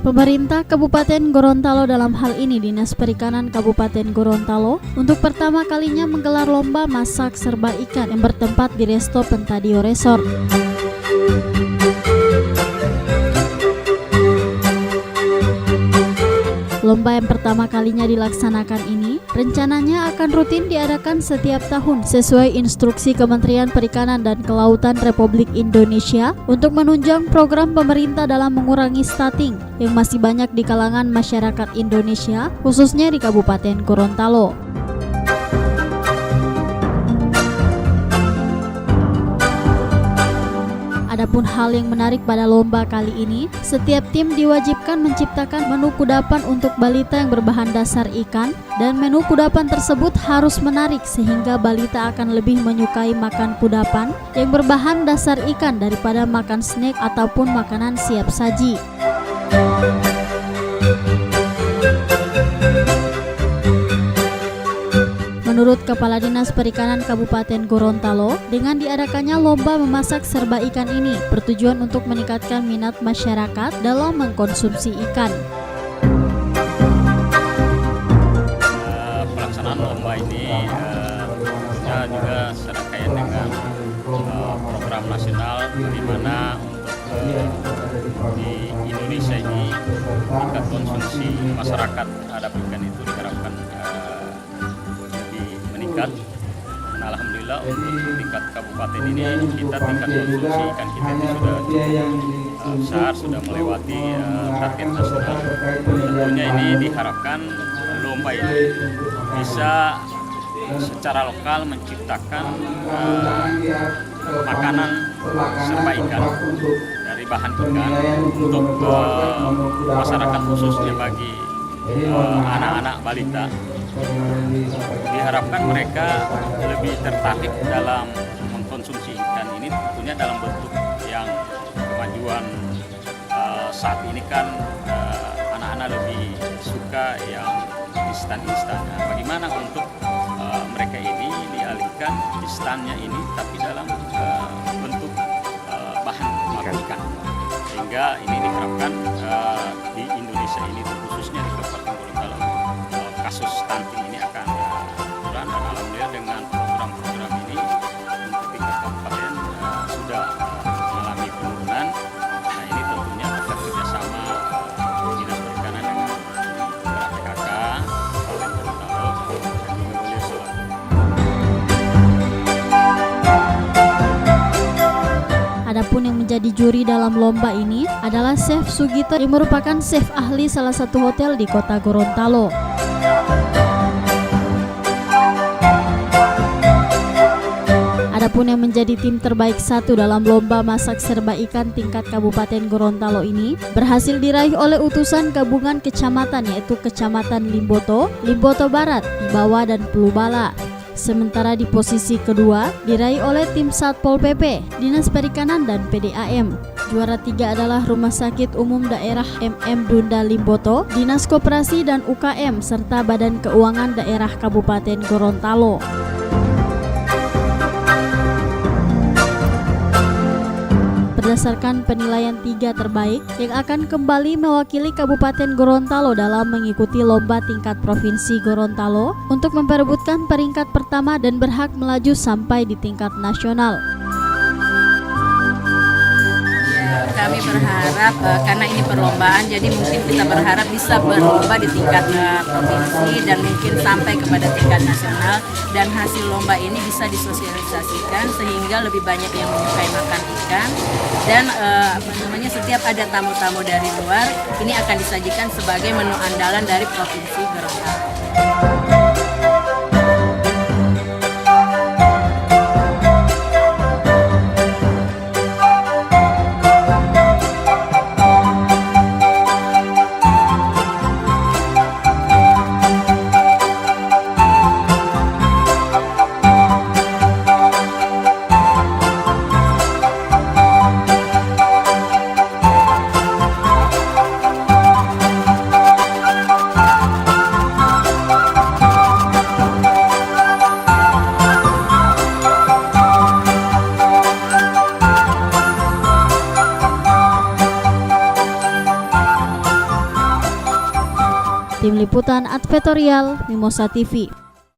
Pemerintah Kabupaten Gorontalo, dalam hal ini Dinas Perikanan Kabupaten Gorontalo, untuk pertama kalinya menggelar lomba masak serba ikan yang bertempat di Resto Pentadio Resort. Lomba yang pertama kalinya dilaksanakan ini rencananya akan rutin diadakan setiap tahun sesuai instruksi Kementerian Perikanan dan Kelautan Republik Indonesia untuk menunjang program pemerintah dalam mengurangi stunting yang masih banyak di kalangan masyarakat Indonesia, khususnya di Kabupaten Gorontalo. Adapun hal yang menarik pada lomba kali ini, setiap tim diwajibkan menciptakan menu kudapan untuk balita yang berbahan dasar ikan, dan menu kudapan tersebut harus menarik sehingga balita akan lebih menyukai makan kudapan yang berbahan dasar ikan daripada makan snack ataupun makanan siap saji. Menurut Kepala Dinas Perikanan Kabupaten Gorontalo, dengan diadakannya lomba memasak serba ikan ini bertujuan untuk meningkatkan minat masyarakat dalam mengkonsumsi ikan. Pelaksanaan lomba ini tentunya juga serangkaian dengan program nasional di mana untuk di Indonesia ini tingkat konsumsi masyarakat terhadap ikan itu diharapkan dan alhamdulillah untuk tingkat kabupaten ini kita tingkat konsumsi ikan kita itu sudah besar, sudah melewati target nasional. Tentunya ini diharapkan lomba ini bisa secara lokal menciptakan makanan serba ikan dari bahan ikan untuk masyarakat, khususnya bagi anak-anak balita. Diharapkan mereka lebih tertarik dalam mengkonsumsi ikan ini, tentunya dalam bentuk yang kemajuan saat ini kan anak-anak lebih suka yang instan-instan. Nah, bagaimana untuk mereka ini dialihkan instannya ini tapi dalam bentuk bahan makan ikan, sehingga ini diharapkan di Indonesia ini khususnya di Kabupaten Gorontalo kasus stunting ini akan turun, dan alhamdulillah dengan program-program ini untuk tingkat kabupaten sudah mengalami penurunan. Nah, ini tentunya kita kerjasama Dinas Perikanan dengan PKK Kabupaten Gorontalo dan juga beliau selaku. Adapun yang menjadi juri dalam lomba ini adalah Chef Sugito yang merupakan chef ahli salah satu hotel di Kota Gorontalo. Adapun yang menjadi tim terbaik satu dalam lomba masak serba ikan tingkat Kabupaten Gorontalo ini berhasil diraih oleh utusan gabungan kecamatan, yaitu Kecamatan Limboto, Limboto Barat, Ibawa, dan Pelubala. Sementara di posisi kedua diraih oleh tim Satpol PP, Dinas Perikanan, dan PDAM. Juara 3 adalah Rumah Sakit Umum Daerah MM Dunda Limboto, Dinas Koperasi dan UKM, serta Badan Keuangan Daerah Kabupaten Gorontalo. Berdasarkan penilaian 3 terbaik yang akan kembali mewakili Kabupaten Gorontalo dalam mengikuti lomba tingkat Provinsi Gorontalo untuk memperebutkan peringkat pertama dan berhak melaju sampai di tingkat nasional. Kami berharap karena ini perlombaan, jadi mungkin kita berharap bisa berlomba di tingkat provinsi dan mungkin sampai kepada tingkat nasional, dan hasil lomba ini bisa disosialisasikan sehingga lebih banyak yang menyukai makan ikan, dan setiap ada tamu-tamu dari luar ini akan disajikan sebagai menu andalan dari Provinsi Gorontalo. Tim Liputan Advertorial Mimosa TV.